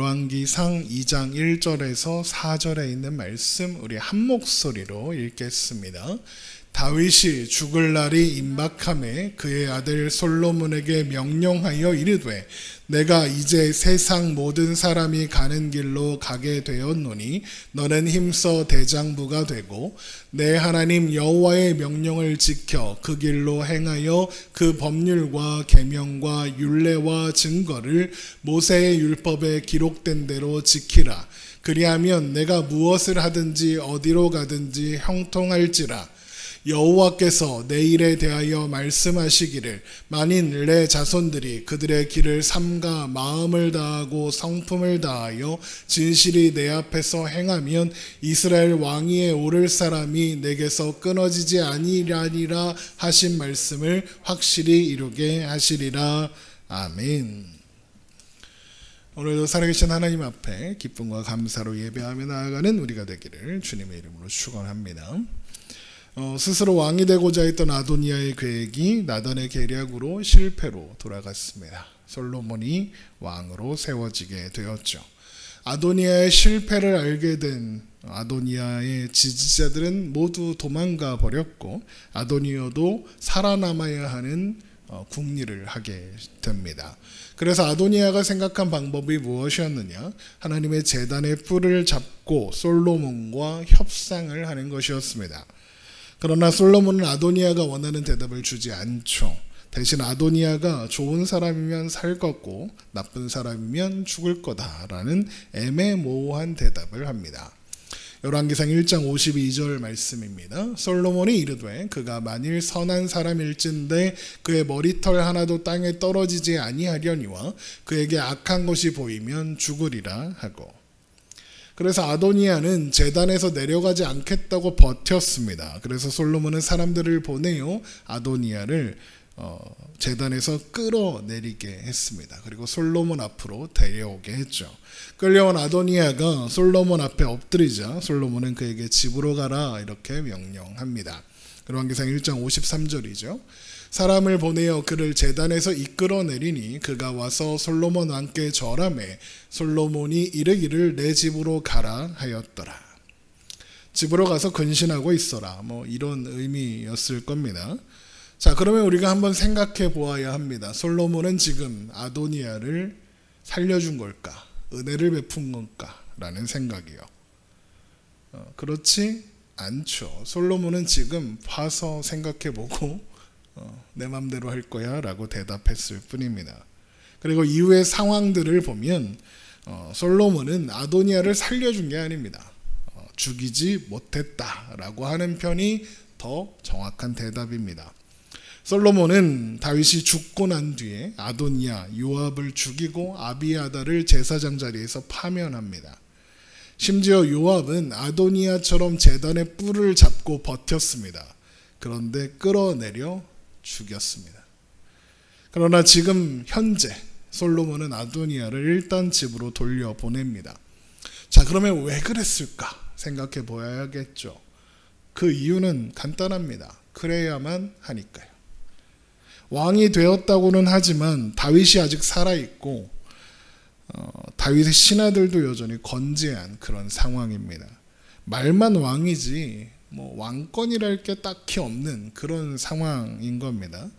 열왕기상 2장 1절에서 4절에 있는 말씀 우리 한 목소리로 읽겠습니다. 다윗이 죽을 날이 임박함에 그의 아들 솔로몬에게 명령하여 이르되 내가 이제 세상 모든 사람이 가는 길로 가게 되었노니 너는 힘써 대장부가 되고 내 하나님 여호와의 명령을 지켜 그 길로 행하여 그 법률과 계명과 율례와 증거를 모세의 율법에 기록된 대로 지키라. 그리하면 내가 무엇을 하든지 어디로 가든지 형통할지라. 여호와께서 내 일에 대하여 말씀하시기를 만일 내 자손들이 그들의 길을 삼가 마음을 다하고 성품을 다하여 진실이 내 앞에서 행하면 이스라엘 왕위에 오를 사람이 내게서 끊어지지 아니하리라 하신 말씀을 확실히 이루게 하시리라. 아멘. 오늘도 살아계신 하나님 앞에 기쁨과 감사로 예배하며 나아가는 우리가 되기를 주님의 이름으로 축원합니다. 스스로 왕이 되고자 했던 아도니아의 계획이 나단의 계략으로 실패로 돌아갔습니다. 솔로몬이 왕으로 세워지게 되었죠. 아도니아의 실패를 알게 된 아도니아의 지지자들은 모두 도망가 버렸고 아도니아도 살아남아야 하는 국리를 하게 됩니다. 그래서 아도니아가 생각한 방법이 무엇이었느냐? 하나님의 제단의 뿔을 잡고 솔로몬과 협상을 하는 것이었습니다. 그러나 솔로몬은 아도니아가 원하는 대답을 주지 않죠. 대신 아도니아가 좋은 사람이면 살 거고 나쁜 사람이면 죽을 거다라는 애매모호한 대답을 합니다. 열왕기상 1장 52절 말씀입니다. 솔로몬이 이르되 그가 만일 선한 사람일진데 그의 머리털 하나도 땅에 떨어지지 아니하려니와 그에게 악한 것이 보이면 죽으리라 하고. 그래서 아도니아는 제단에서 내려가지 않겠다고 버텼습니다. 그래서 솔로몬은 사람들을 보내요 아도니아를 제단에서 끌어내리게 했습니다. 그리고 솔로몬 앞으로 데려오게 했죠. 끌려온 아도니아가 솔로몬 앞에 엎드리자 솔로몬은 그에게 집으로 가라 이렇게 명령합니다. 열왕기상 1장 53절이죠. 사람을 보내어 그를 제단에서 이끌어내리니 그가 와서 솔로몬 왕께 절하매 솔로몬이 이르기를 내 집으로 가라 하였더라. 집으로 가서 근신하고 있어라. 이런 의미였을 겁니다. 자, 그러면 우리가 한번 생각해 보아야 합니다. 솔로몬은 지금 아도니아를 살려준 걸까? 은혜를 베푼 걸까? 라는 생각이요. 그렇지 않죠. 솔로몬은 지금 봐서 생각해 보고 내 맘대로 할 거야 라고 대답했을 뿐입니다. 그리고 이후의 상황들을 보면 솔로몬은 아도니아를 살려준 게 아닙니다. 죽이지 못했다 라고 하는 편이 더 정확한 대답입니다. 솔로몬은 다윗이 죽고 난 뒤에 아도니아, 요압을 죽이고 아비아다를 제사장 자리에서 파면합니다. 심지어 요압은 아도니아처럼 제단의 뿔을 잡고 버텼습니다. 그런데 끌어내려 죽였습니다. 그러나 지금 현재 솔로몬은 아도니아를 일단 집으로 돌려보냅니다. 자, 그러면 왜 그랬을까 생각해 보아야겠죠. 그 이유는 간단합니다. 그래야만 하니까요. 왕이 되었다고는 하지만 다윗이 아직 살아있고 다윗의 신하들도 여전히 건재한 그런 상황입니다. 말만 왕이지 왕권이랄 게 딱히 없는 그런 상황인 겁니다.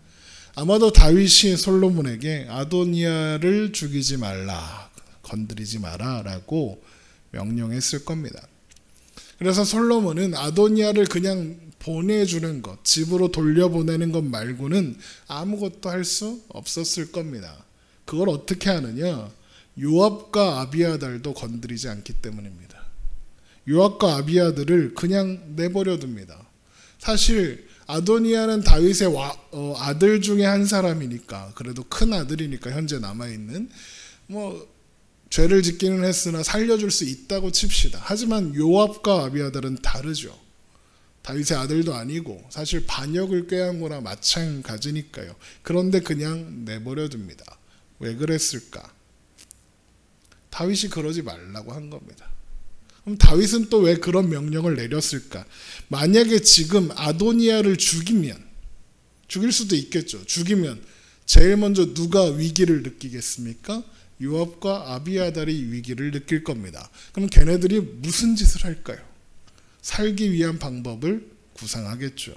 아마도 다윗이 솔로몬에게 아도니아를 죽이지 말라, 건드리지 마라 라고 명령했을 겁니다. 그래서 솔로몬은 아도니아를 그냥 보내주는 것, 집으로 돌려보내는 것 말고는 아무것도 할 수 없었을 겁니다. 그걸 어떻게 하느냐? 요압과 아비아달도 건드리지 않기 때문입니다. 요압과 아비아들을 그냥 내버려 둡니다. 사실 아도니아는 다윗의 아들 중에 한 사람이니까, 그래도 큰 아들이니까 현재 남아있는 죄를 짓기는 했으나 살려줄 수 있다고 칩시다. 하지만 요압과 아비아달은 다르죠. 다윗의 아들도 아니고 사실 반역을 꾀한 거나 마찬가지니까요. 그런데 그냥 내버려 둡니다. 왜 그랬을까? 다윗이 그러지 말라고 한 겁니다. 그럼 다윗은 또 왜 그런 명령을 내렸을까? 만약에 지금 아도니아를 죽이면, 죽일 수도 있겠죠. 죽이면 제일 먼저 누가 위기를 느끼겠습니까? 요압과 아비아달이 위기를 느낄 겁니다. 그럼 걔네들이 무슨 짓을 할까요? 살기 위한 방법을 구상하겠죠.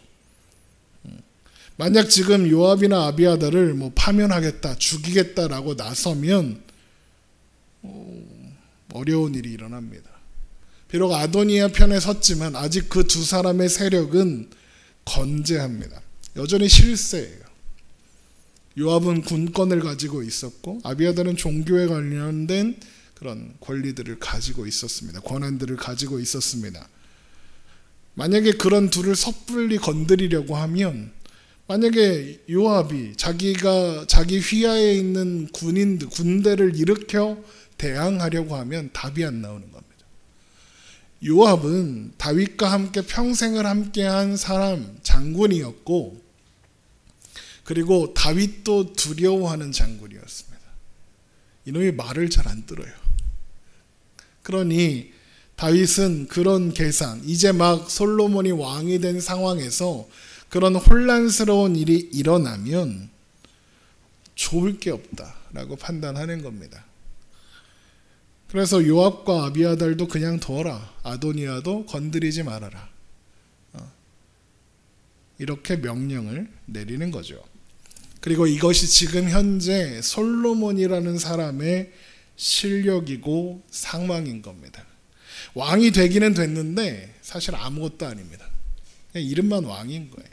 만약 지금 요압이나 아비아달을 파면하겠다, 죽이겠다라고 나서면 어려운 일이 일어납니다. 비록 아도니아 편에 섰지만 아직 그 두 사람의 세력은 건재합니다. 여전히 실세예요. 요압은 군권을 가지고 있었고 아비아달은 종교에 관련된 그런 권리들을 가지고 있었습니다. 권한들을 가지고 있었습니다. 만약에 그런 둘을 섣불리 건드리려고 하면, 만약에 요압이 자기 휘하에 있는 군대를 일으켜 대항하려고 하면 답이 안 나오는 겁니다. 요압은 다윗과 함께 평생을 함께한 사람, 장군이었고, 그리고 다윗도 두려워하는 장군이었습니다. 이놈이 말을 잘 안 들어요. 그러니 다윗은 그런 계산, 이제 막 솔로몬이 왕이 된 상황에서 그런 혼란스러운 일이 일어나면 좋을 게 없다라고 판단하는 겁니다. 그래서 요압과 아비아달도 그냥 둬라. 아도니아도 건드리지 말아라. 이렇게 명령을 내리는 거죠. 그리고 이것이 지금 현재 솔로몬이라는 사람의 실력이고 상황인 겁니다. 왕이 되기는 됐는데 사실 아무것도 아닙니다. 그냥 이름만 왕인 거예요.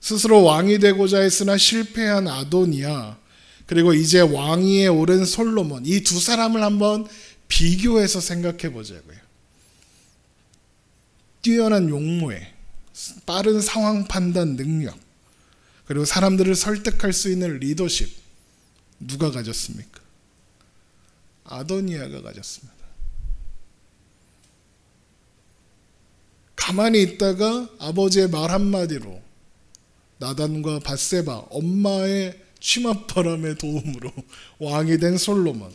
스스로 왕이 되고자 했으나 실패한 아도니아, 그리고 이제 왕위에 오른 솔로몬, 이 두 사람을 한번 비교해서 생각해 보자고요. 뛰어난 용모에 빠른 상황 판단 능력, 그리고 사람들을 설득할 수 있는 리더십, 누가 가졌습니까? 아도니아가 가졌습니다. 가만히 있다가 아버지의 말 한마디로 나단과 밧세바, 엄마의 치맛바람의 도움으로 왕이 된 솔로몬,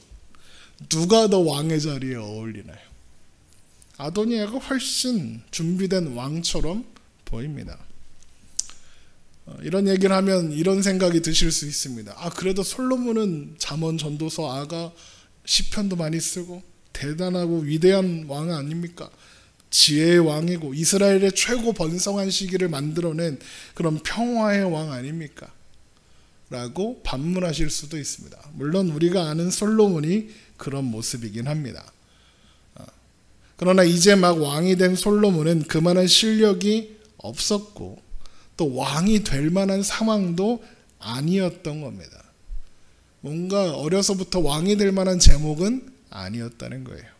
누가 더 왕의 자리에 어울리나요? 아도니아가 훨씬 준비된 왕처럼 보입니다. 이런 얘기를 하면 이런 생각이 드실 수 있습니다. 그래도 솔로몬은 잠언, 전도서, 아가, 시편도 많이 쓰고 대단하고 위대한 왕 아닙니까? 지혜의 왕이고 이스라엘의 최고 번성한 시기를 만들어낸 그런 평화의 왕 아닙니까? 라고 반문하실 수도 있습니다. 물론 우리가 아는 솔로몬이 그런 모습이긴 합니다. 그러나 이제 막 왕이 된 솔로몬은 그만한 실력이 없었고 또 왕이 될 만한 상황도 아니었던 겁니다. 뭔가 어려서부터 왕이 될 만한 제목은 아니었다는 거예요.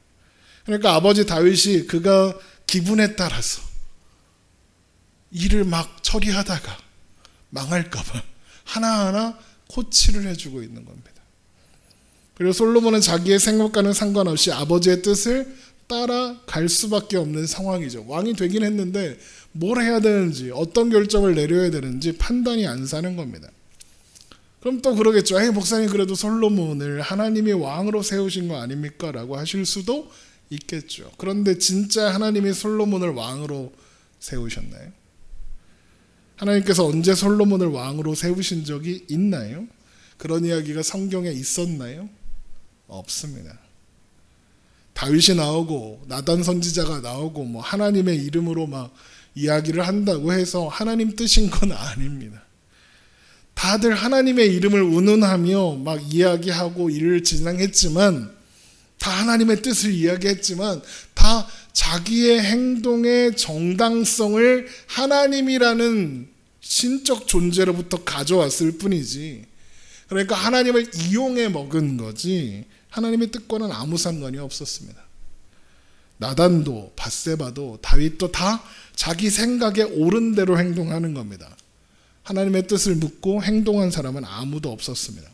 그러니까 아버지 다윗이 그가 기분에 따라서 일을 막 처리하다가 망할까봐 하나하나 코치를 해주고 있는 겁니다. 그리고 솔로몬은 자기의 생각과는 상관없이 아버지의 뜻을 따라갈 수밖에 없는 상황이죠. 왕이 되긴 했는데 뭘 해야 되는지, 어떤 결정을 내려야 되는지 판단이 안 사는 겁니다. 그럼 또 그러겠죠. 목사님 그래도 솔로몬을 하나님이 왕으로 세우신 거 아닙니까? 라고 하실 수도 있겠죠. 그런데 진짜 하나님이 솔로몬을 왕으로 세우셨나요? 하나님께서 언제 솔로몬을 왕으로 세우신 적이 있나요? 그런 이야기가 성경에 있었나요? 없습니다. 다윗이 나오고 나단 선지자가 나오고 하나님의 이름으로 막 이야기를 한다고 해서 하나님 뜻인 건 아닙니다. 다들 하나님의 이름을 운운하며 막 이야기하고 일을 진행했지만, 다 하나님의 뜻을 이야기했지만 다 자기의 행동의 정당성을 하나님이라는 신적 존재로부터 가져왔을 뿐이지, 그러니까 하나님을 이용해 먹은 거지 하나님의 뜻과는 아무 상관이 없었습니다. 나단도 밧세바도 다윗도 다 자기 생각에 옳은 대로 행동하는 겁니다. 하나님의 뜻을 묻고 행동한 사람은 아무도 없었습니다.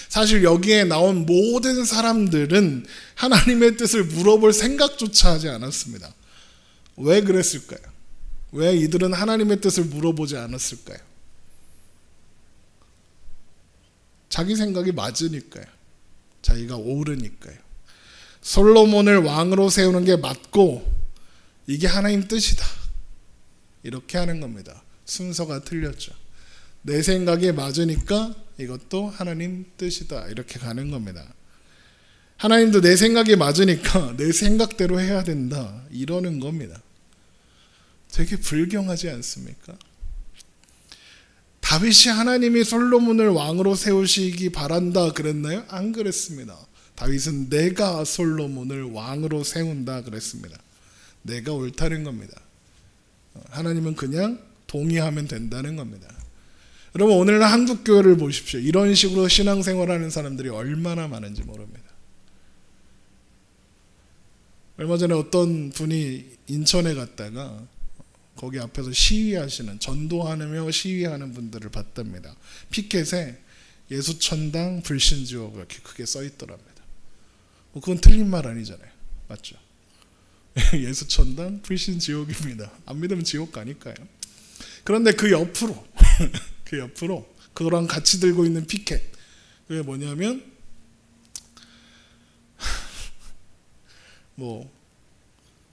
사실 여기에 나온 모든 사람들은 하나님의 뜻을 물어볼 생각조차 하지 않았습니다. 왜 그랬을까요? 왜 이들은 하나님의 뜻을 물어보지 않았을까요? 자기 생각이 맞으니까요. 자기가 옳으니까요. 솔로몬을 왕으로 세우는 게 맞고 이게 하나님 뜻이다, 이렇게 하는 겁니다. 순서가 틀렸죠. 내 생각에 맞으니까 이것도 하나님 뜻이다. 이렇게 가는 겁니다. 하나님도 내 생각이 맞으니까 내 생각대로 해야 된다. 이러는 겁니다. 되게 불경하지 않습니까? 다윗이 하나님이 솔로몬을 왕으로 세우시기 바란다 그랬나요? 안 그랬습니다. 다윗은 내가 솔로몬을 왕으로 세운다 그랬습니다. 내가 옳다는 겁니다. 하나님은 그냥 동의하면 된다는 겁니다. 여러분, 오늘날 한국 교회를 보십시오. 이런 식으로 신앙생활하는 사람들이 얼마나 많은지 모릅니다. 얼마 전에 어떤 분이 인천에 갔다가 거기 앞에서 시위하시는, 전도하며 시위하는 분들을 봤답니다. 피켓에 예수천당 불신지옥 이렇게 크게 써 있더랍니다. 그건 틀린 말 아니잖아요. 맞죠? 예수천당 불신지옥입니다. 안 믿으면 지옥 가니까요. 그런데 그 옆으로 그거랑 같이 들고 있는 피켓, 그게 뭐냐면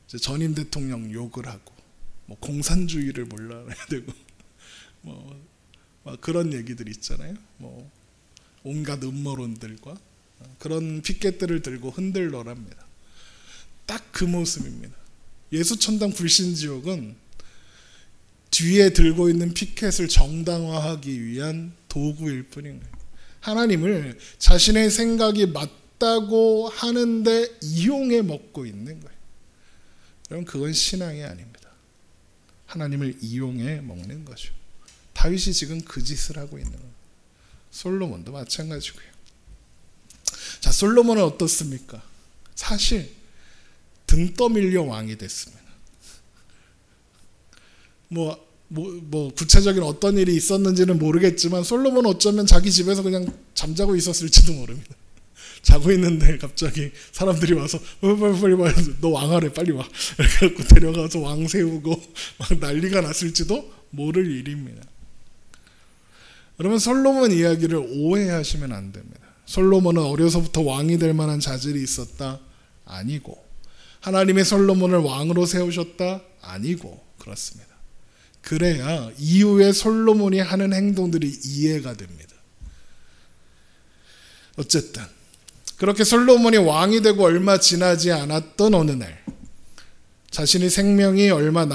이제 전임 대통령 욕을 하고 공산주의를 몰라야 되고 막 그런 얘기들 있잖아요. 온갖 음모론들과 그런 피켓들을 들고 흔들러랍니다. 딱 그 모습입니다. 예수천당 불신지옥은 뒤에 들고 있는 피켓을 정당화하기 위한 도구일 뿐인 거예요. 하나님을 자신의 생각이 맞다고 하는데 이용해 먹고 있는 거예요. 여러분, 그건 신앙이 아닙니다. 하나님을 이용해 먹는 거죠. 다윗이 지금 그 짓을 하고 있는 거예요. 솔로몬도 마찬가지고요. 자, 솔로몬은 어떻습니까? 사실 등 떠밀려 왕이 됐습니다. 구체적인 어떤 일이 있었는지는 모르겠지만 솔로몬은 어쩌면 자기 집에서 그냥 잠자고 있었을지도 모릅니다. 자고 있는데 갑자기 사람들이 와서 빨리 너 왕하래, 빨리 와, 이렇게 데려가서 왕 세우고 막 난리가 났을지도 모를 일입니다. 여러분, 솔로몬 이야기를 오해하시면 안 됩니다. 솔로몬은 어려서부터 왕이 될 만한 자질이 있었다? 아니고, 하나님의 솔로몬을 왕으로 세우셨다? 아니고, 그렇습니다. 그래야 이후에 솔로몬이 하는 행동들이 이해가 됩니다. 어쨌든 그렇게 솔로몬이 왕이 되고 얼마 지나지 않았던 어느 날, 자신의 생명이 얼마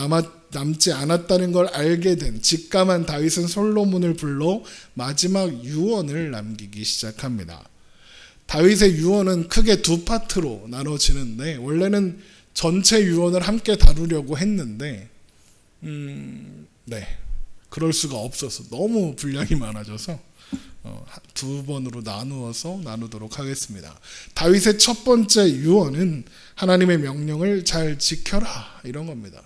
남지 않았다는 걸 알게 된 직감한 다윗은 솔로몬을 불러 마지막 유언을 남기기 시작합니다. 다윗의 유언은 크게 두 파트로 나눠지는데, 원래는 전체 유언을 함께 다루려고 했는데 그럴 수가 없어서, 너무 분량이 많아져서 두 번으로 나누도록 하겠습니다. 다윗의 첫 번째 유언은 하나님의 명령을 잘 지켜라, 이런 겁니다.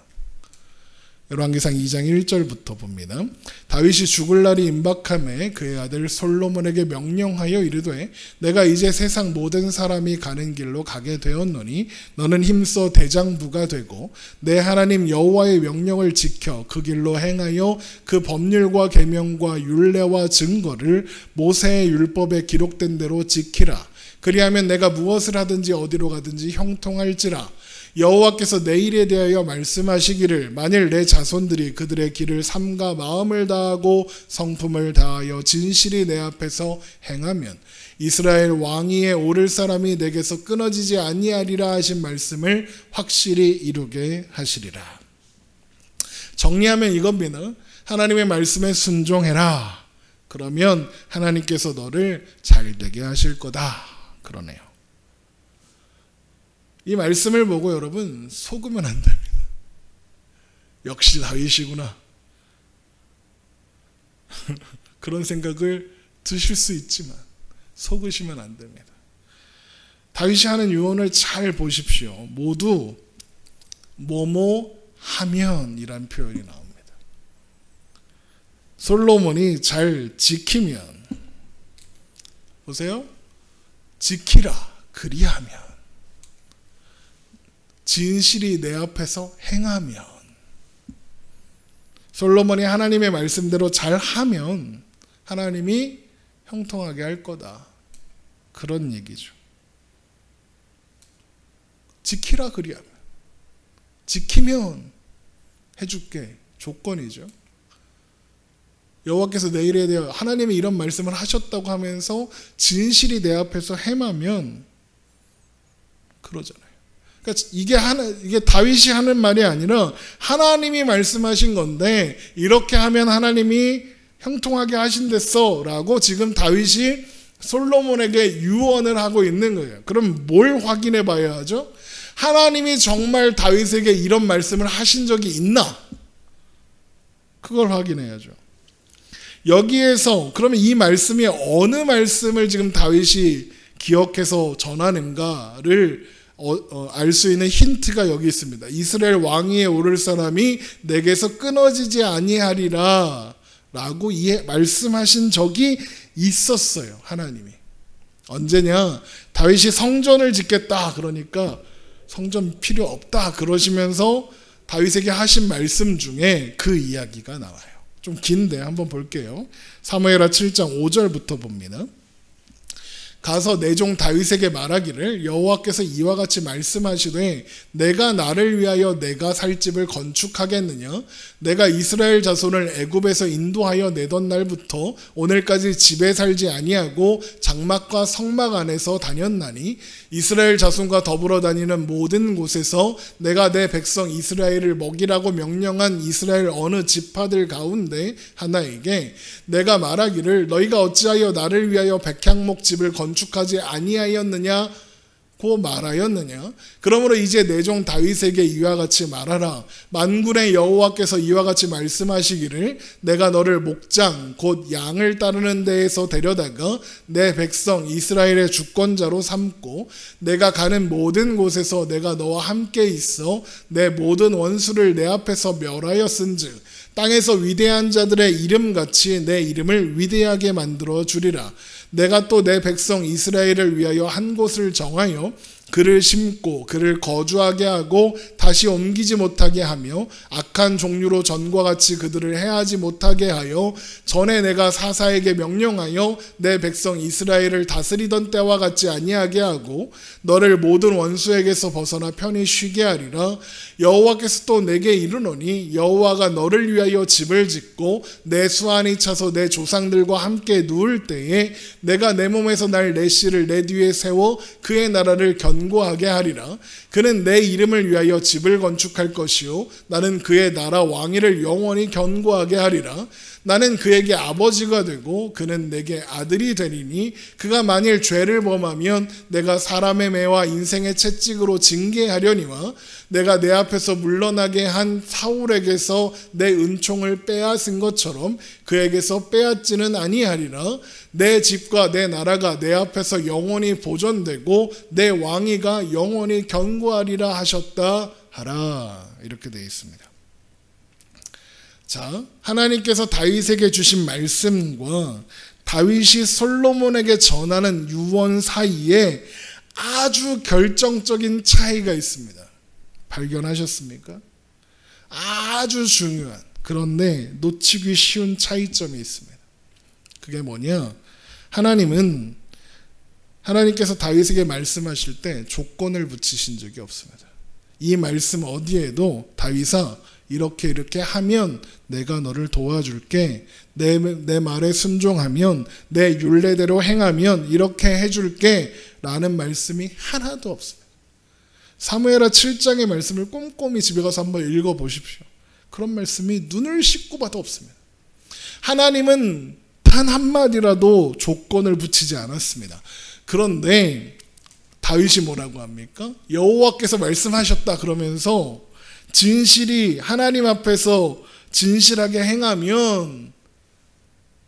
열왕기상 2장 1절부터 봅니다. 다윗이 죽을 날이 임박함에 그의 아들 솔로몬에게 명령하여 이르되, 내가 이제 세상 모든 사람이 가는 길로 가게 되었노니 너는 힘써 대장부가 되고 내 하나님 여호와의 명령을 지켜 그 길로 행하여 그 법률과 계명과 율례와 증거를 모세의 율법에 기록된 대로 지키라. 그리하면 내가 무엇을 하든지 어디로 가든지 형통할지라. 여호와께서 내 일에 대하여 말씀하시기를, 만일 내 자손들이 그들의 길을 삼가 마음을 다하고 성품을 다하여 진실이 내 앞에서 행하면 이스라엘 왕위에 오를 사람이 내게서 끊어지지 아니하리라 하신 말씀을 확실히 이루게 하시리라. 정리하면 이겁니다. 하나님의 말씀에 순종해라. 그러면 하나님께서 너를 잘되게 하실 거다. 그러네요. 이 말씀을 보고 여러분 속으면 안 됩니다. 역시 다윗이구나. 그런 생각을 드실 수 있지만 속으시면 안 됩니다. 다윗이 하는 유언을 잘 보십시오. 모두 뭐뭐 하면이란 표현이 나옵니다. 솔로몬이 잘 지키면, 보세요. 지키라, 그리하면, 진실이 내 앞에서 행하면, 솔로몬이 하나님의 말씀대로 잘하면 하나님이 형통하게 할 거다. 그런 얘기죠. 지키라, 그리하면. 지키면 해줄게. 조건이죠. 여호와께서 내 일에 대해 하나님이 이런 말씀을 하셨다고 하면서 진실이 내 앞에서 행하면 그러잖아요. 그러니까 이게 다윗이 하는 말이 아니라 하나님이 말씀하신 건데 이렇게 하면 하나님이 형통하게 하신댔어 라고 지금 다윗이 솔로몬에게 유언을 하고 있는 거예요. 그럼 뭘 확인해 봐야 하죠? 하나님이 정말 다윗에게 이런 말씀을 하신 적이 있나? 그걸 확인해야죠. 여기에서 그러면 이 말씀이 어느 말씀을 지금 다윗이 기억해서 전하는가를 알 수 있는 힌트가 여기 있습니다. 이스라엘 왕위에 오를 사람이 내게서 끊어지지 아니하리라 라고 말씀하신 적이 있었어요. 하나님이. 언제냐? 다윗이 성전을 짓겠다 그러니까 성전 필요 없다 그러시면서 다윗에게 하신 말씀 중에 그 이야기가 나와요. 좀 긴데 한번 볼게요. 사무엘하 7장 5절부터 봅니다. 가서 내 종 다윗에게 말하기를 여호와께서 이와 같이 말씀하시되 내가 나를 위하여 내가 살 집을 건축하겠느냐? 내가 이스라엘 자손을 애굽에서 인도하여 내던 날부터 오늘까지 집에 살지 아니하고 장막과 성막 안에서 다녔나니 이스라엘 자손과 더불어 다니는 모든 곳에서 내가 내 백성 이스라엘을 먹이라고 명령한 이스라엘 어느 지파들 가운데 하나에게 내가 말하기를 너희가 어찌하여 나를 위하여 백향목 집을 건축하지 아니하였느냐 고 말하였느냐? 그러므로 이제 내 종 다윗에게 이와 같이 말하라. 만군의 여호와께서 이와 같이 말씀하시기를 내가 너를 목장 곧 양을 따르는 데에서 데려다가 내 백성 이스라엘의 주권자로 삼고 내가 가는 모든 곳에서 내가 너와 함께 있어 내 모든 원수를 내 앞에서 멸하였은즉 땅에서 위대한 자들의 이름같이 내 이름을 위대하게 만들어 주리라. 내가 또 내 백성 이스라엘을 위하여 한 곳을 정하여 그를 심고 그를 거주하게 하고 다시 옮기지 못하게 하며 악한 종류로 전과 같이 그들을 해하지 못하게 하여 전에 내가 사사에게 명령하여 내 백성 이스라엘을 다스리던 때와 같지 아니하게 하고 너를 모든 원수에게서 벗어나 편히 쉬게 하리라. 여호와께서 또 내게 이르노니 여호와가 너를 위하여 집을 짓고 내 수완이 차서 내 조상들과 함께 누울 때에 내가 내 몸에서 날 내 씨를 내 뒤에 세워 그의 나라를 견고하게 하리라. 그는 내 이름을 위하여 집을 건축할 것이요 나는 그의 나라 왕위를 영원히 견고하게 하리라. 나는 그에게 아버지가 되고 그는 내게 아들이 되리니 그가 만일 죄를 범하면 내가 사람의 매와 인생의 채찍으로 징계하려니와 내가 내 앞에서 물러나게 한 사울에게서 내 은총을 빼앗은 것처럼 그에게서 빼앗지는 아니하리라. 내 집과 내 나라가 내 앞에서 영원히 보존되고 내 왕위가 영원히 견고하리라 하셨다 하라. 이렇게 되어 있습니다. 자, 하나님께서 다윗에게 주신 말씀과 다윗이 솔로몬에게 전하는 유언 사이에 아주 결정적인 차이가 있습니다. 발견하셨습니까? 아주 중요한, 그런데 놓치기 쉬운 차이점이 있습니다. 그게 뭐냐? 하나님께서 다윗에게 말씀하실 때 조건을 붙이신 적이 없습니다. 이 말씀 어디에도 다윗아 이렇게 하면 내가 너를 도와줄게. 내 말에 순종하면 내 율례대로 행하면 이렇게 해줄게 라는 말씀이 하나도 없습니다. 사무엘하 7장의 말씀을 꼼꼼히 집에 가서 한번 읽어보십시오. 그런 말씀이 눈을 씻고 봐도 없습니다. 하나님은 단 한마디라도 조건을 붙이지 않았습니다. 그런데 다윗이 뭐라고 합니까? 여호와께서 말씀하셨다 그러면서 진실이 하나님 앞에서 진실하게 행하면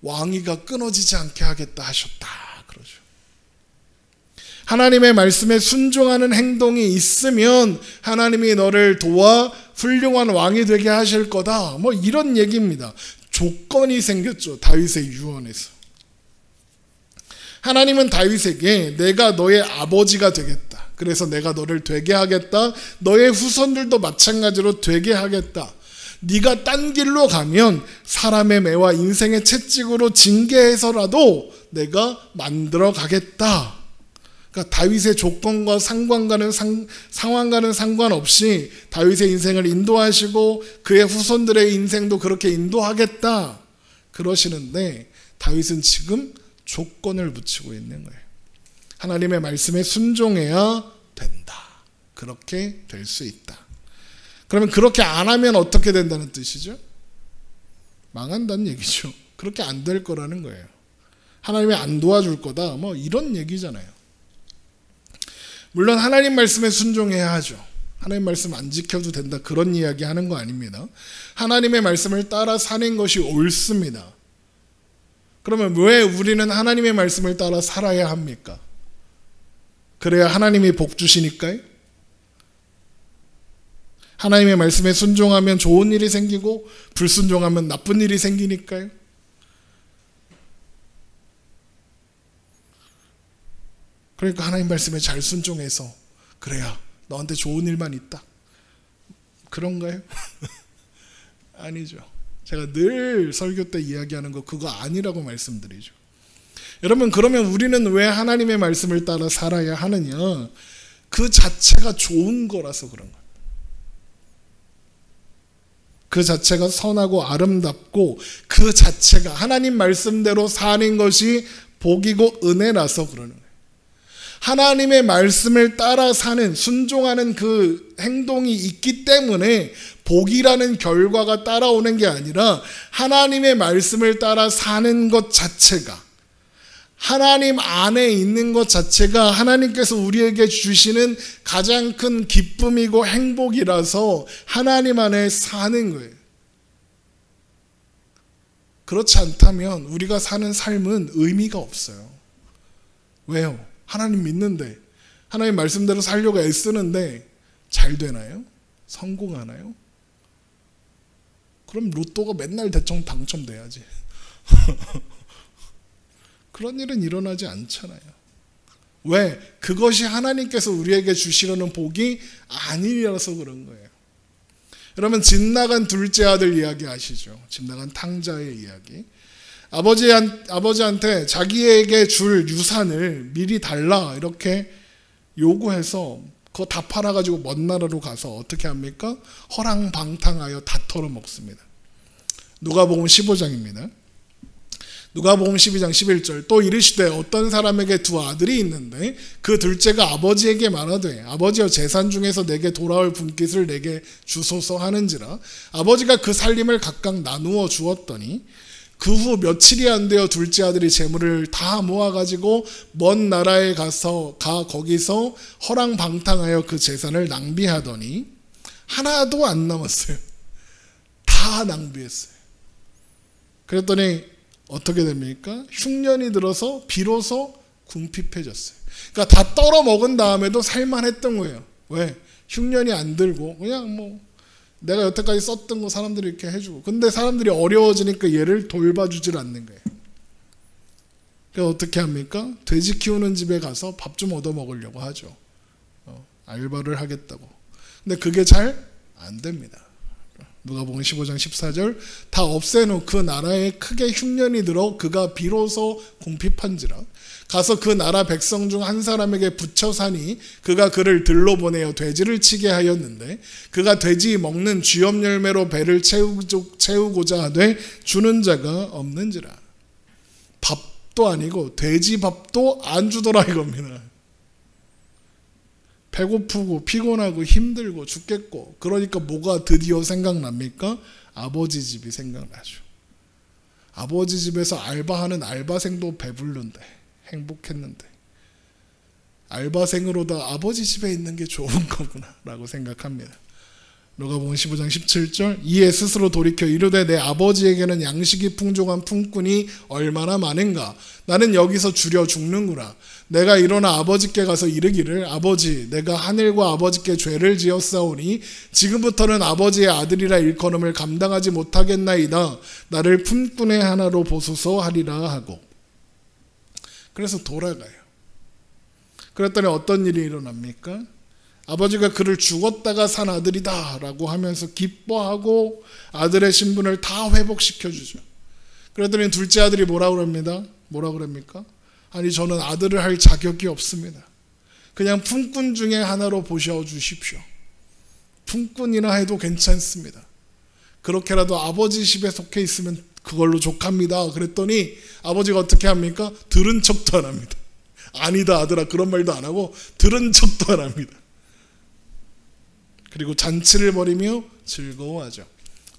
왕위가 끊어지지 않게 하겠다 하셨다 그러죠. 하나님의 말씀에 순종하는 행동이 있으면 하나님이 너를 도와 훌륭한 왕이 되게 하실 거다. 뭐 이런 얘기입니다. 조건이 생겼죠. 다윗의 유언에서. 하나님은 다윗에게 내가 너의 아버지가 되겠다. 그래서 내가 너를 되게 하겠다. 너의 후손들도 마찬가지로 되게 하겠다. 네가 딴 길로 가면 사람의 매와 인생의 채찍으로 징계해서라도 내가 만들어 가겠다. 그러니까 다윗의 조건과 상황과는 상관없이 다윗의 인생을 인도하시고 그의 후손들의 인생도 그렇게 인도하겠다. 그러시는데 다윗은 지금 조건을 붙이고 있는 거예요. 하나님의 말씀에 순종해야 된다. 그렇게 될 수 있다. 그러면 그렇게 안 하면 어떻게 된다는 뜻이죠? 망한다는 얘기죠. 그렇게 안 될 거라는 거예요. 하나님이 안 도와줄 거다. 뭐 이런 얘기잖아요. 물론 하나님 말씀에 순종해야 하죠. 하나님 말씀 안 지켜도 된다. 그런 이야기 하는 거 아닙니다. 하나님의 말씀을 따라 사는 것이 옳습니다. 그러면 왜 우리는 하나님의 말씀을 따라 살아야 합니까? 그래야 하나님이 복 주시니까요? 하나님의 말씀에 순종하면 좋은 일이 생기고 불순종하면 나쁜 일이 생기니까요? 그러니까 하나님 말씀에 잘 순종해서 그래야 너한테 좋은 일만 있다. 그런가요? 아니죠. 제가 늘 설교 때 이야기하는 거 그거 아니라고 말씀드리죠. 여러분, 그러면 우리는 왜 하나님의 말씀을 따라 살아야 하느냐? 그 자체가 좋은 거라서 그런 거예요. 그 자체가 선하고 아름답고 그 자체가 하나님 말씀대로 사는 것이 복이고 은혜라서 그러는 거예요. 하나님의 말씀을 따라 사는, 순종하는 그 행동이 있기 때문에 복이라는 결과가 따라오는 게 아니라 하나님의 말씀을 따라 사는 것 자체가, 하나님 안에 있는 것 자체가 하나님께서 우리에게 주시는 가장 큰 기쁨이고 행복이라서 하나님 안에 사는 거예요. 그렇지 않다면 우리가 사는 삶은 의미가 없어요. 왜요? 하나님 믿는데, 하나님 말씀대로 살려고 애쓰는데 잘 되나요? 성공하나요? 그럼 로또가 맨날 대충 당첨돼야지. 그런 일은 일어나지 않잖아요. 왜? 그것이 하나님께서 우리에게 주시려는 복이 아니라서 그런 거예요. 여러분, 집 나간 둘째 아들 이야기 아시죠? 집 나간 탕자의 이야기. 아버지한테 자기에게 줄 유산을 미리 달라 이렇게 요구해서 그거 다 팔아가지고 먼 나라로 가서 어떻게 합니까? 허랑방탕하여 다 털어먹습니다. 누가복음 15장입니다. 누가복음 12장 11절. 또 이르시되 어떤 사람에게 두 아들이 있는데 그 둘째가 아버지에게 말하되 아버지여 재산 중에서 내게 돌아올 분깃을 내게 주소서 하는지라. 아버지가 그 살림을 각각 나누어 주었더니 그 후 며칠이 안 되어 둘째 아들이 재물을 다 모아가지고 먼 나라에 거기서 허랑방탕하여 그 재산을 낭비하더니 하나도 안 남았어요. 다 낭비했어요. 그랬더니 어떻게 됩니까? 흉년이 들어서 비로소 궁핍해졌어요. 그러니까 다 떨어 먹은 다음에도 살만했던 거예요. 왜? 흉년이 안 들고 그냥 뭐 내가 여태까지 썼던 거 사람들이 이렇게 해주고, 근데 사람들이 어려워지니까 얘를 돌봐주질 않는 거예요. 그래서 어떻게 합니까? 돼지 키우는 집에 가서 밥 좀 얻어 먹으려고 하죠. 알바를 하겠다고. 근데 그게 잘 안 됩니다. 누가복음 15장 14절. 다 없애놓고 그 나라에 크게 흉년이 들어 그가 비로소 궁핍한지라. 가서 그 나라 백성 중 한 사람에게 붙여 사니 그가 그를 들러 보내어 돼지를 치게 하였는데 그가 돼지 먹는 쥐염 열매로 배를 채우고자 하되 주는 자가 없는지라. 밥도 아니고 돼지 밥도 안 주더라 이겁니다. 배고프고 피곤하고 힘들고 죽겠고, 그러니까 뭐가 드디어 생각납니까? 아버지 집이 생각나죠. 아버지 집에서 알바하는 알바생도 배부른데 행복했는데 알바생으로다 아버지 집에 있는 게 좋은 거구나 라고 생각합니다. 누가복음 15장 17절. 이에 스스로 돌이켜 이르되 내 아버지에게는 양식이 풍족한 품꾼이 얼마나 많은가. 나는 여기서 주려 죽는구나. 내가 일어나 아버지께 가서 이르기를 아버지 내가 하늘과 아버지께 죄를 지었사오니 지금부터는 아버지의 아들이라 일컬음을 감당하지 못하겠나이다. 나를 품꾼의 하나로 보소서 하리라 하고. 그래서 돌아가요. 그랬더니 어떤 일이 일어납니까? 아버지가 그를 죽었다가 산 아들이다 라고 하면서 기뻐하고 아들의 신분을 다 회복시켜주죠. 그랬더니 둘째 아들이 뭐라 그럽니다? 뭐라 그럽니까? 아니 저는 아들을 할 자격이 없습니다. 그냥 품꾼 중에 하나로 보셔주십시오. 품꾼이나 해도 괜찮습니다. 그렇게라도 아버지 집에 속해 있으면 그걸로 족합니다. 그랬더니 아버지가 어떻게 합니까? 들은 척도 안 합니다. 아니다 아들아 그런 말도 안 하고 들은 척도 안 합니다. 그리고 잔치를 벌이며 즐거워하죠.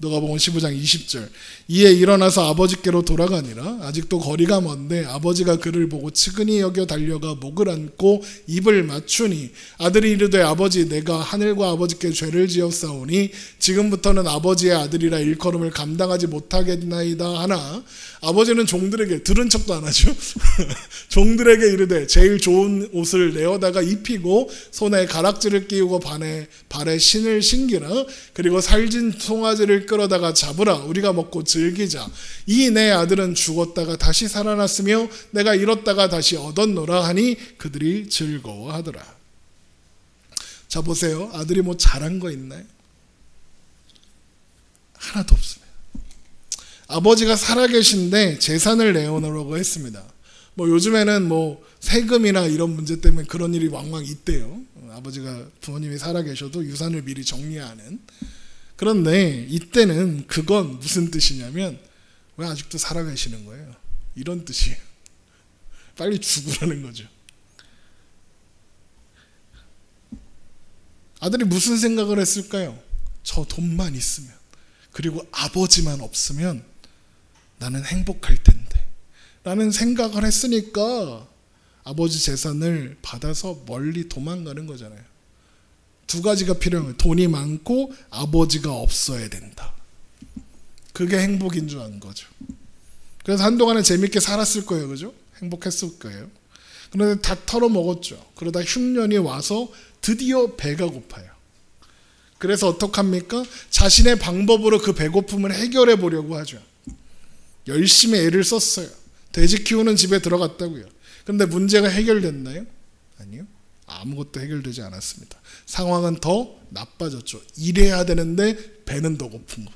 누가복음 15장 20절. 이에 일어나서 아버지께로 돌아가니라. 아직도 거리가 먼데 아버지가 그를 보고 측은히 여겨 달려가 목을 안고 입을 맞추니 아들이 이르되 아버지 내가 하늘과 아버지께 죄를 지었사오니 지금부터는 아버지의 아들이라 일컬음을 감당하지 못하겠나이다 하나 아버지는 종들에게 들은 척도 안 하죠. 종들에게 이르되 제일 좋은 옷을 내어다가 입히고 손에 가락지를 끼우고 발에 신을 신기라. 그리고 살진 송아지를 끌어다가 잡으라. 우리가 먹고 즐기자. 이 내 아들은 죽었다가 다시 살아났으며 내가 잃었다가 다시 얻었노라 하니 그들이 즐거워하더라. 자 보세요. 아들이 뭐 잘한 거 있나요? 하나도 없습니다. 아버지가 살아계신데 재산을 내어놓으라고 했습니다. 뭐 요즘에는 뭐 세금이나 이런 문제 때문에 그런 일이 왕왕 있대요. 아버지가 부모님이 살아계셔도 유산을 미리 정리하는. 그런데 이때는 그건 무슨 뜻이냐면 왜 아직도 살아계시는 거예요? 이런 뜻이에요. 빨리 죽으라는 거죠. 아들이 무슨 생각을 했을까요? 저 돈만 있으면 그리고 아버지만 없으면 나는 행복할 텐데 라는 생각을 했으니까 아버지 재산을 받아서 멀리 도망가는 거잖아요. 두 가지가 필요해요. 돈이 많고 아버지가 없어야 된다. 그게 행복인 줄 안 거죠. 그래서 한동안은 재밌게 살았을 거예요. 그죠? 행복했을 거예요. 그런데 다 털어먹었죠. 그러다 흉년이 와서 드디어 배가 고파요. 그래서 어떡합니까? 자신의 방법으로 그 배고픔을 해결해 보려고 하죠. 열심히 애를 썼어요. 돼지 키우는 집에 들어갔다고요. 그런데 문제가 해결됐나요? 아니요. 아무것도 해결되지 않았습니다. 상황은 더 나빠졌죠. 일해야 되는데 배는 더 고픈 것.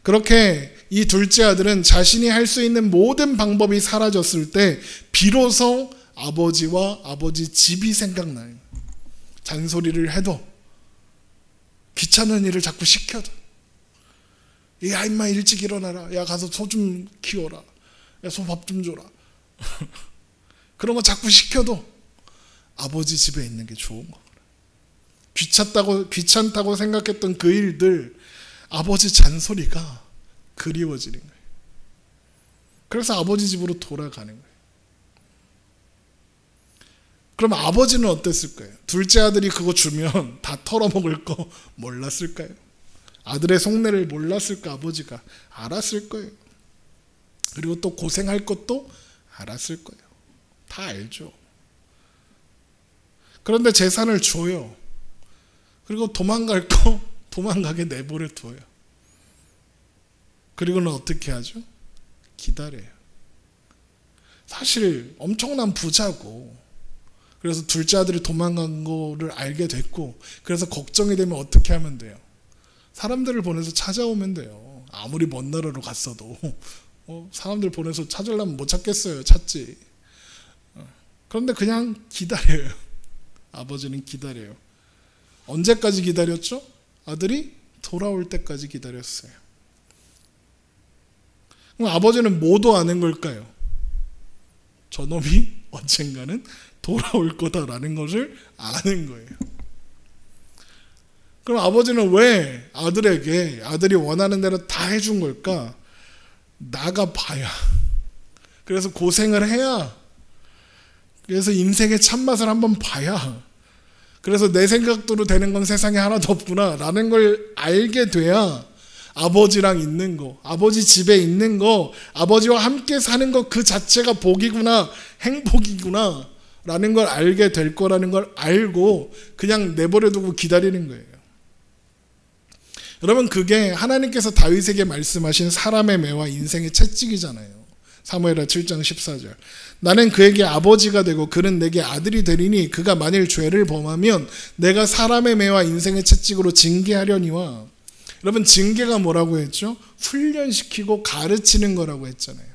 그렇게 이 둘째 아들은 자신이 할 수 있는 모든 방법이 사라졌을 때 비로소 아버지와 아버지 집이 생각나요. 잔소리를 해도 귀찮은 일을 자꾸 시켜도 야 임마 일찍 일어나라. 야 가서 소 좀 키워라. 야 소 밥 좀 줘라. 그런 거 자꾸 시켜도 아버지 집에 있는 게 좋은 거예요. 귀찮다고 생각했던 그 일들 아버지 잔소리가 그리워지는 거예요. 그래서 아버지 집으로 돌아가는 거예요. 그럼 아버지는 어땠을 거예요? 둘째 아들이 그거 주면 다 털어먹을 거 몰랐을까요? 아들의 속내를 몰랐을까? 아버지가 알았을 거예요. 그리고 또 고생할 것도 알았을 거예요. 다 알죠. 그런데 재산을 줘요. 그리고 도망갈 거 도망가게 내버려 둬요. 그리고는 어떻게 하죠? 기다려요. 사실 엄청난 부자고 그래서 둘째 아들이 도망간 거를 알게 됐고 그래서 걱정이 되면 어떻게 하면 돼요? 사람들을 보내서 찾아오면 돼요. 아무리 먼 나라로 갔어도 사람들 보내서 찾으려면 못 찾겠어요. 찾지. 그런데 그냥 기다려요. 아버지는 기다려요. 언제까지 기다렸죠? 아들이 돌아올 때까지 기다렸어요. 그럼 아버지는 뭐도 아는 걸까요? 저놈이 언젠가는 돌아올 거다라는 것을 아는 거예요. 그럼 아버지는 왜 아들에게 아들이 원하는 대로 다 해준 걸까? 나가봐야. 그래서 고생을 해야. 그래서 인생의 참맛을 한번 봐야. 그래서 내 생각대로 되는 건 세상에 하나도 없구나 라는 걸 알게 돼야 아버지랑 있는 거, 아버지 집에 있는 거, 아버지와 함께 사는 거 그 자체가 복이구나, 행복이구나 라는 걸 알게 될 거라는 걸 알고 그냥 내버려 두고 기다리는 거예요. 여러분 그게 하나님께서 다윗에게 말씀하신 사람의 매와 인생의 채찍이잖아요. 사무엘하 7장 14절. 나는 그에게 아버지가 되고 그는 내게 아들이 되리니 그가 만일 죄를 범하면 내가 사람의 매와 인생의 채찍으로 징계하려니와. 여러분 징계가 뭐라고 했죠? 훈련시키고 가르치는 거라고 했잖아요.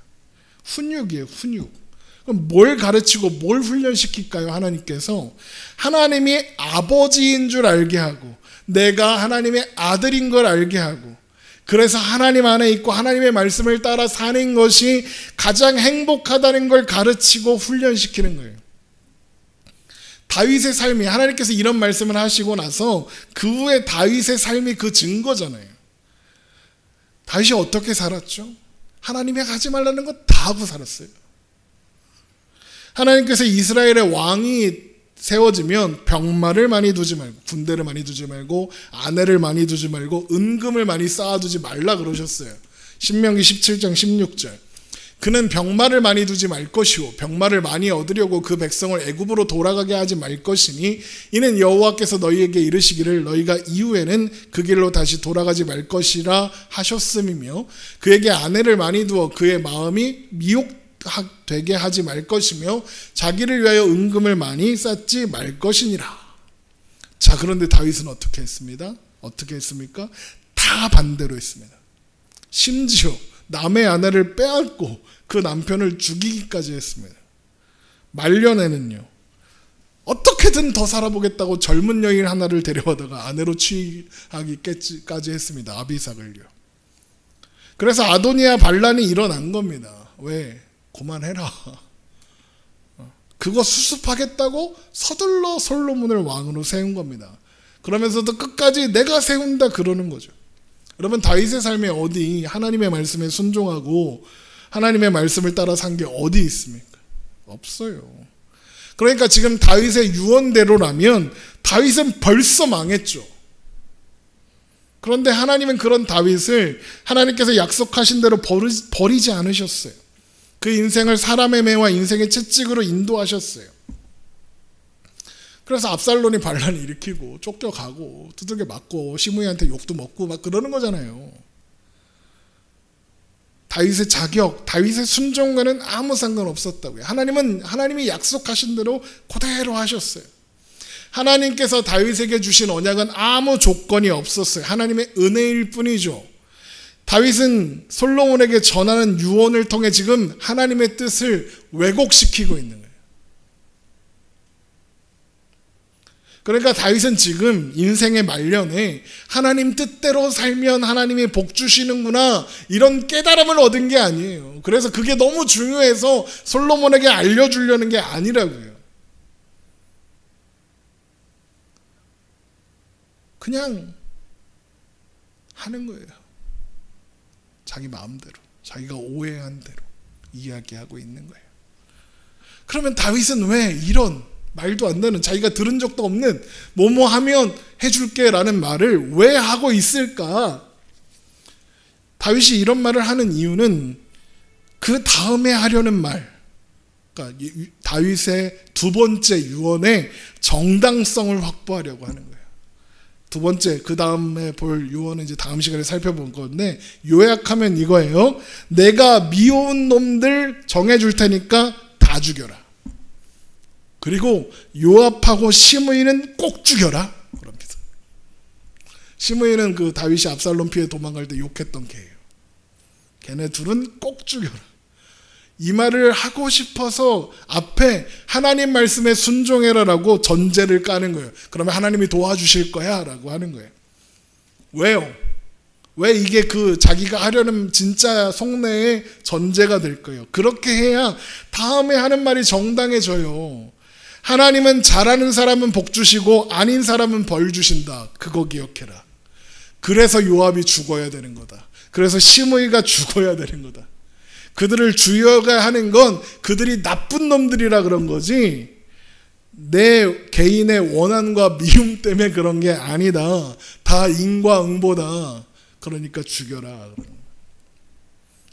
훈육이에요. 훈육. 그럼 뭘 가르치고 뭘 훈련시킬까요? 하나님께서 하나님이 아버지인 줄 알게 하고 내가 하나님의 아들인 걸 알게 하고 그래서 하나님 안에 있고 하나님의 말씀을 따라 사는 것이 가장 행복하다는 걸 가르치고 훈련시키는 거예요. 다윗의 삶이, 하나님께서 이런 말씀을 하시고 나서 그 후에 다윗의 삶이 그 증거잖아요. 다윗이 어떻게 살았죠? 하나님이 하지 말라는 거 다 하고 살았어요. 하나님께서 이스라엘의 왕이 세워지면 병마를 많이 두지 말고, 군대를 많이 두지 말고, 아내를 많이 두지 말고, 은금을 많이 쌓아두지 말라 그러셨어요. 신명기 17장 16절. 그는 병마를 많이 두지 말 것이요 병마를 많이 얻으려고 그 백성을 애굽으로 돌아가게 하지 말 것이니 이는 여호와께서 너희에게 이르시기를 너희가 이후에는 그 길로 다시 돌아가지 말 것이라 하셨음이며 그에게 아내를 많이 두어 그의 마음이 미혹되게 하지 말 것이며 자기를 위하여 은금을 많이 쌓지 말 것이니라. 자, 그런데 다윗은 어떻게 했습니다? 어떻게 했습니까? 다 반대로 했습니다. 심지어 남의 아내를 빼앗고 그 남편을 죽이기까지 했습니다. 말년에는요, 어떻게든 더 살아보겠다고 젊은 여인 하나를 데려다가 아내로 취하기까지 했습니다. 아비삭을요. 그래서 아도니아 반란이 일어난 겁니다. 왜? 그만해라. 그거 수습하겠다고 서둘러 솔로몬을 왕으로 세운 겁니다. 그러면서도 끝까지 내가 세운다 그러는 거죠. 여러분, 다윗의 삶에 어디 하나님의 말씀에 순종하고 하나님의 말씀을 따라 산 게 어디 있습니까? 없어요. 그러니까 지금 다윗의 유언대로라면 다윗은 벌써 망했죠. 그런데 하나님은 그런 다윗을 하나님께서 약속하신 대로 버리지 않으셨어요. 그 인생을 사람의 매와 인생의 채찍으로 인도하셨어요. 그래서 압살롬이 반란을 일으키고 쫓겨가고 두들겨 맞고 시므이한테 욕도 먹고 막 그러는 거잖아요. 다윗의 자격, 다윗의 순종과는 아무 상관없었다고요. 하나님이 약속하신 대로 그대로 하셨어요. 하나님께서 다윗에게 주신 언약은 아무 조건이 없었어요. 하나님의 은혜일 뿐이죠. 다윗은 솔로몬에게 전하는 유언을 통해 지금 하나님의 뜻을 왜곡시키고 있는 거예요. 그러니까 다윗은 지금 인생의 말년에 하나님 뜻대로 살면 하나님이 복 주시는구나 이런 깨달음을 얻은 게 아니에요. 그래서 그게 너무 중요해서 솔로몬에게 알려주려는 게 아니라고요. 그냥 하는 거예요. 자기 마음대로, 자기가 오해한 대로 이야기하고 있는 거예요. 그러면 다윗은 왜 이런 말도 안 되는, 자기가 들은 적도 없는 뭐뭐 하면 해줄게 라는 말을 왜 하고 있을까? 다윗이 이런 말을 하는 이유는 그 다음에 하려는 말, 그러니까 다윗의 두 번째 유언의 정당성을 확보하려고 하는 거예요. 두 번째, 그 다음에 볼 유언은 이제 다음 시간에 살펴볼 건데, 요약하면 이거예요. 내가 미워온 놈들 정해줄 테니까 다 죽여라. 그리고 요압하고 시므이는 꼭 죽여라. 그럽니다. 시므이는 그 다윗이 압살롬 피해 도망갈 때 욕했던 걔예요. 걔네 둘은 꼭 죽여라. 이 말을 하고 싶어서 앞에 하나님 말씀에 순종해라라고 전제를 까는 거예요. 그러면 하나님이 도와주실 거야 라고 하는 거예요. 왜요? 왜 이게 그 자기가 하려는 진짜 속내의 전제가 될 거예요. 그렇게 해야 다음에 하는 말이 정당해져요. 하나님은 잘하는 사람은 복 주시고 아닌 사람은 벌 주신다. 그거 기억해라. 그래서 요압이 죽어야 되는 거다. 그래서 시므이가 죽어야 되는 거다. 그들을 죽여야 하는 건 그들이 나쁜 놈들이라 그런 거지 내 개인의 원한과 미움 때문에 그런 게 아니다. 다 인과응보다. 그러니까 죽여라.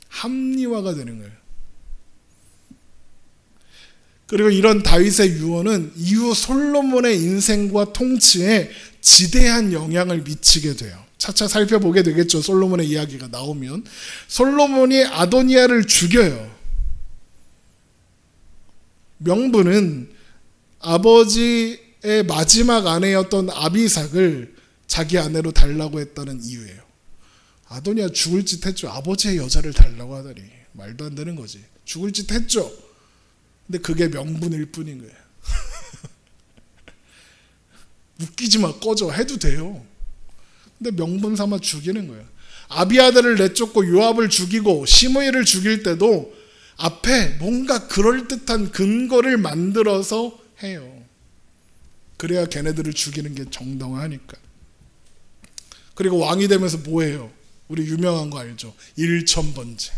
합리화가 되는 거예요. 그리고 이런 다윗의 유언은 이후 솔로몬의 인생과 통치에 지대한 영향을 미치게 돼요. 차차 살펴보게 되겠죠. 솔로몬의 이야기가 나오면. 솔로몬이 아도니아를 죽여요. 명분은 아버지의 마지막 아내였던 아비삭을 자기 아내로 달라고 했다는 이유예요. 아도니아 죽을 짓 했죠. 아버지의 여자를 달라고 하다니 말도 안 되는 거지. 죽을 짓 했죠. 근데 그게 명분일 뿐인 거예요. 웃기지 마, 꺼져 해도 돼요. 근데 명분 삼아 죽이는 거예요. 아비아들을 내쫓고 요압을 죽이고 시므이를 죽일 때도 앞에 뭔가 그럴듯한 근거를 만들어서 해요. 그래야 걔네들을 죽이는 게 정당하니까. 그리고 왕이 되면서 뭐해요? 우리 유명한 거 알죠? 일천번제.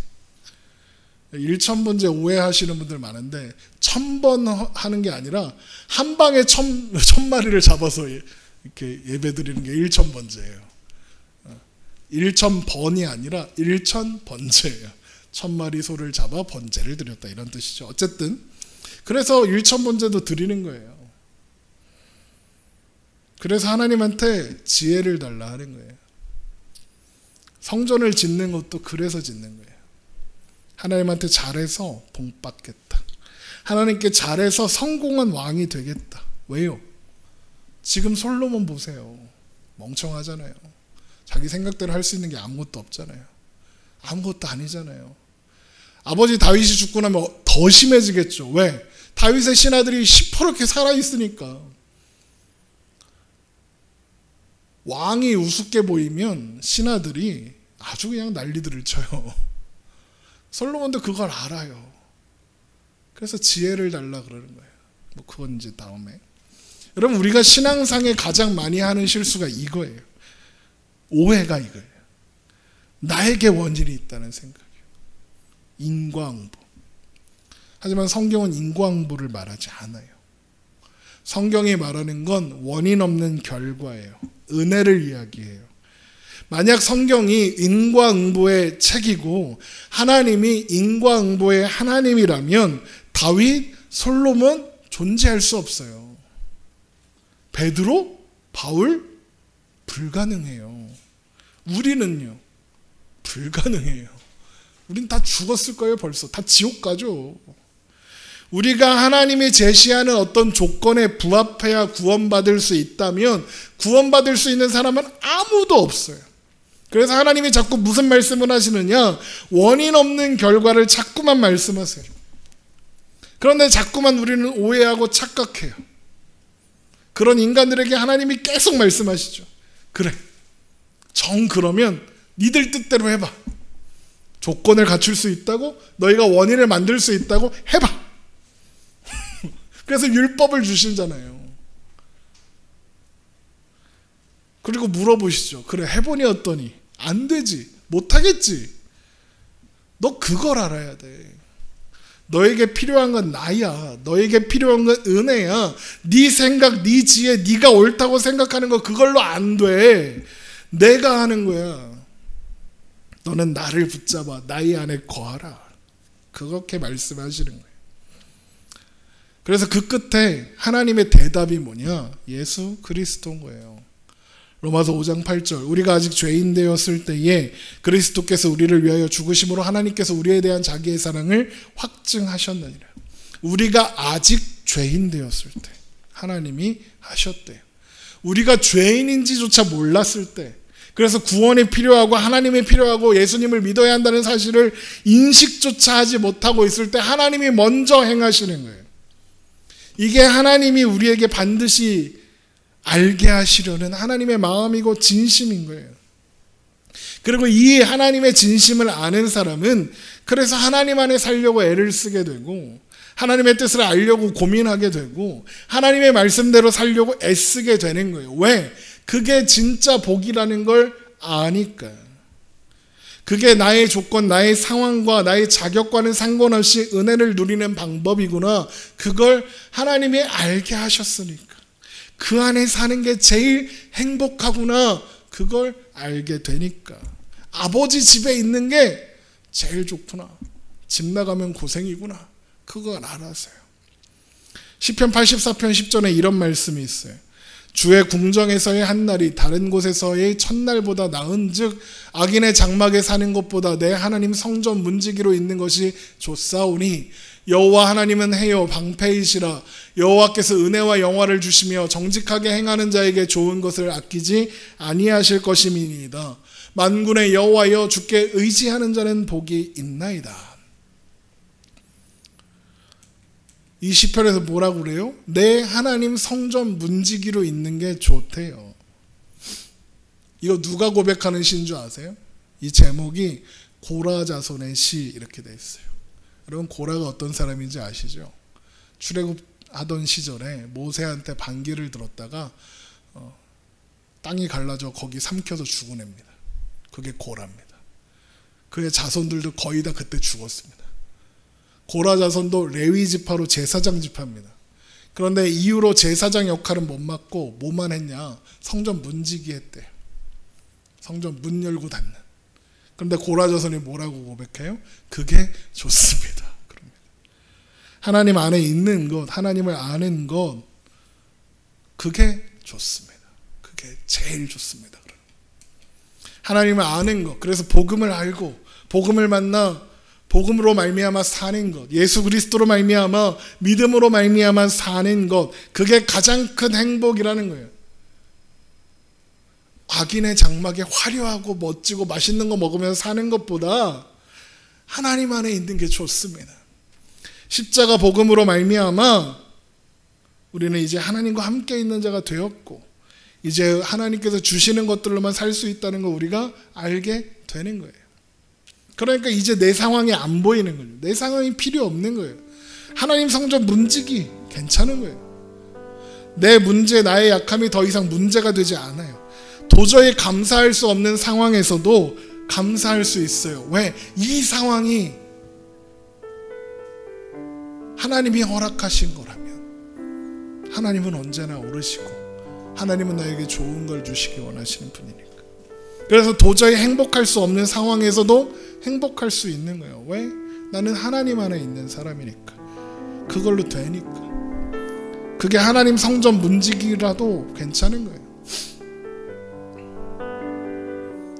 일천번제 오해하시는 분들 많은데 1000번 하는 게 아니라 한 방에 1000마리를 잡아서 이렇게 예배 드리는 게 일천번제예요. 1000번이 아니라 일천번제예요. 1000마리 소를 잡아 번제를 드렸다 이런 뜻이죠. 어쨌든 그래서 일천번제도 드리는 거예요. 그래서 하나님한테 지혜를 달라 하는 거예요. 성전을 짓는 것도 그래서 짓는 거예요. 하나님한테 잘해서 복 받겠다. 하나님께 잘해서 성공한 왕이 되겠다. 왜요? 지금 솔로몬 보세요. 멍청하잖아요. 자기 생각대로 할 수 있는 게 아무것도 없잖아요. 아무것도 아니잖아요. 아버지 다윗이 죽고 나면 더 심해지겠죠. 왜? 다윗의 신하들이 시퍼렇게 살아있으니까. 왕이 우습게 보이면 신하들이 아주 그냥 난리들을 쳐요. 솔로몬도 그걸 알아요. 그래서 지혜를 달라 그러는 거예요. 뭐 그건 이제 다음에. 여러분, 우리가 신앙상에 가장 많이 하는 실수가 이거예요. 오해가 이거예요. 나에게 원인이 있다는 생각이에요. 인과응보. 하지만 성경은 인과응보를 말하지 않아요. 성경이 말하는 건 원인 없는 결과예요. 은혜를 이야기해요. 만약 성경이 인과응보의 책이고 하나님이 인과응보의 하나님이라면 다윗, 솔로몬 존재할 수 없어요. 베드로, 바울 불가능해요. 우리는요 불가능해요. 우린 다 죽었을 거예요. 벌써 다 지옥 가죠. 우리가 하나님이 제시하는 어떤 조건에 부합해야 구원받을 수 있다면 구원받을 수 있는 사람은 아무도 없어요. 그래서 하나님이 자꾸 무슨 말씀을 하시느냐? 원인 없는 결과를 자꾸만 말씀하세요. 그런데 자꾸만 우리는 오해하고 착각해요. 그런 인간들에게 하나님이 계속 말씀하시죠. 그래, 그러면 니들 뜻대로 해봐. 조건을 갖출 수 있다고? 너희가 원인을 만들 수 있다고? 해봐. 그래서 율법을 주시잖아요. 그리고 물어보시죠. 그래, 해보니 어떠니? 안 되지. 못하겠지. 너 그걸 알아야 돼. 너에게 필요한 건 나야. 너에게 필요한 건 은혜야. 네 생각, 네 지혜, 네가 옳다고 생각하는 거 그걸로 안 돼. 내가 하는 거야. 너는 나를 붙잡아 나의 안에 거하라. 그렇게 말씀하시는 거예요. 그래서 그 끝에 하나님의 대답이 뭐냐? 예수 그리스도인 거예요. 로마서 5장 8절. 우리가 아직 죄인 되었을 때에 그리스도께서 우리를 위하여 죽으심으로 하나님께서 우리에 대한 자기의 사랑을 확증하셨느니라. 우리가 아직 죄인 되었을 때 하나님이 하셨대요. 우리가 죄인인지조차 몰랐을 때, 그래서 구원이 필요하고 하나님이 필요하고 예수님을 믿어야 한다는 사실을 인식조차 하지 못하고 있을 때 하나님이 먼저 행하시는 거예요. 이게 하나님이 우리에게 반드시 알게 하시려는 하나님의 마음이고 진심인 거예요. 그리고 이 하나님의 진심을 아는 사람은 그래서 하나님 안에 살려고 애를 쓰게 되고 하나님의 뜻을 알려고 고민하게 되고 하나님의 말씀대로 살려고 애쓰게 되는 거예요. 왜? 그게 진짜 복이라는 걸 아니까. 그게 나의 조건, 나의 상황과 나의 자격과는 상관없이 은혜를 누리는 방법이구나. 그걸 하나님이 알게 하셨으니까. 그 안에 사는 게 제일 행복하구나. 그걸 알게 되니까. 아버지 집에 있는 게 제일 좋구나. 집 나가면 고생이구나. 그걸 알아서요. 시편 84편 10절에 이런 말씀이 있어요. 주의 궁정에서의 한날이 다른 곳에서의 첫날보다 나은즉 악인의 장막에 사는 것보다 내 하나님 성전 문지기로 있는 것이 좋사오니 여호와 하나님은 해요 방패이시라. 여호와께서 은혜와 영화를 주시며 정직하게 행하는 자에게 좋은 것을 아끼지 아니하실 것임이니이다. 만군의 여호와여 주께 의지하는 자는 복이 있나이다. 이 시편에서 뭐라고 그래요? 내 하나님 성전 문지기로 있는 게 좋대요. 이거 누가 고백하는 시인 줄 아세요? 이 제목이 고라 자손의 시 이렇게 돼 있어요. 여러분 고라가 어떤 사람인지 아시죠? 출애굽하던 시절에 모세한테 반기를 들었다가 땅이 갈라져 거기 삼켜서 죽은 애입니다. 그게 고라입니다. 그의 자손들도 거의 다 그때 죽었습니다. 고라 자손도 레위 지파로 제사장 지파입니다. 그런데 이후로 제사장 역할은 못 맡고 뭐만 했냐? 성전 문지기 했대요. 성전 문 열고 닫는. 그런데 고라 자손이 뭐라고 고백해요? 그게 좋습니다. 그럽니다. 하나님 안에 있는 것, 하나님을 아는 것, 그게 좋습니다. 그게 제일 좋습니다. 하나님을 아는 것, 그래서 복음을 알고 복음을 만나 복음으로 말미암아 사는 것, 예수 그리스도로 말미암아 믿음으로 말미암아 사는 것, 그게 가장 큰 행복이라는 거예요. 악인의 장막에 화려하고 멋지고 맛있는 거 먹으면서 사는 것보다 하나님 안에 있는 게 좋습니다. 십자가 복음으로 말미암아 우리는 이제 하나님과 함께 있는 자가 되었고 이제 하나님께서 주시는 것들로만 살 수 있다는 걸 우리가 알게 되는 거예요. 그러니까 이제 내 상황이 안 보이는 거예요. 내 상황이 필요 없는 거예요. 하나님 성전 문지기 괜찮은 거예요. 내 문제, 나의 약함이 더 이상 문제가 되지 않아요. 도저히 감사할 수 없는 상황에서도 감사할 수 있어요. 왜? 이 상황이 하나님이 허락하신 거라면 하나님은 언제나 오르시고 하나님은 나에게 좋은 걸 주시기 원하시는 분이니까. 그래서 도저히 행복할 수 없는 상황에서도 행복할 수 있는 거예요. 왜? 나는 하나님 안에 있는 사람이니까. 그걸로 되니까. 그게 하나님 성전 문지기라도 괜찮은 거예요.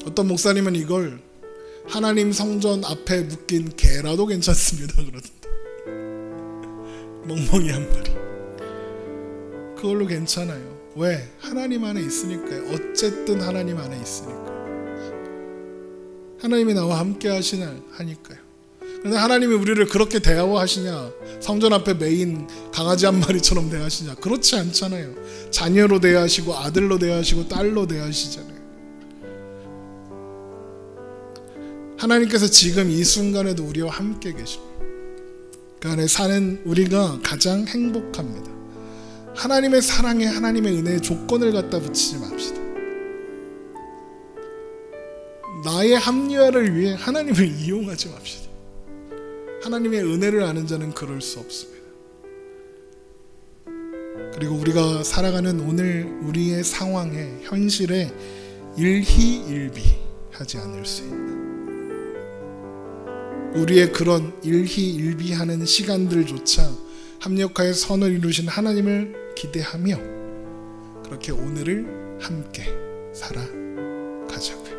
어떤 목사님은 이걸 하나님 성전 앞에 묶인 개라도 괜찮습니다 그러던데. 멍멍이 한 마리. 그걸로 괜찮아요. 왜? 하나님 안에 있으니까요. 어쨌든 하나님 안에 있으니까. 하나님이 나와 함께 하니까요. 그런데 하나님이 우리를 그렇게 대하시냐? 성전 앞에 메인 강아지 한 마리처럼 대하시냐? 그렇지 않잖아요. 자녀로 대하시고 아들로 대하시고 딸로 대하시잖아요. 하나님께서 지금 이 순간에도 우리와 함께 계십니다. 그 안에 사는 우리가 가장 행복합니다. 하나님의 사랑에 하나님의 은혜에 조건을 갖다 붙이지 맙시다. 나의 합리화를 위해 하나님을 이용하지 맙시다. 하나님의 은혜를 아는 자는 그럴 수 없습니다. 그리고 우리가 살아가는 오늘 우리의 상황에 현실에 일희일비하지 않을 수 있는 우리의 그런 일희일비하는 시간들조차 합력하여 선을 이루신 하나님을 기대하며 그렇게 오늘을 함께 살아가자고요.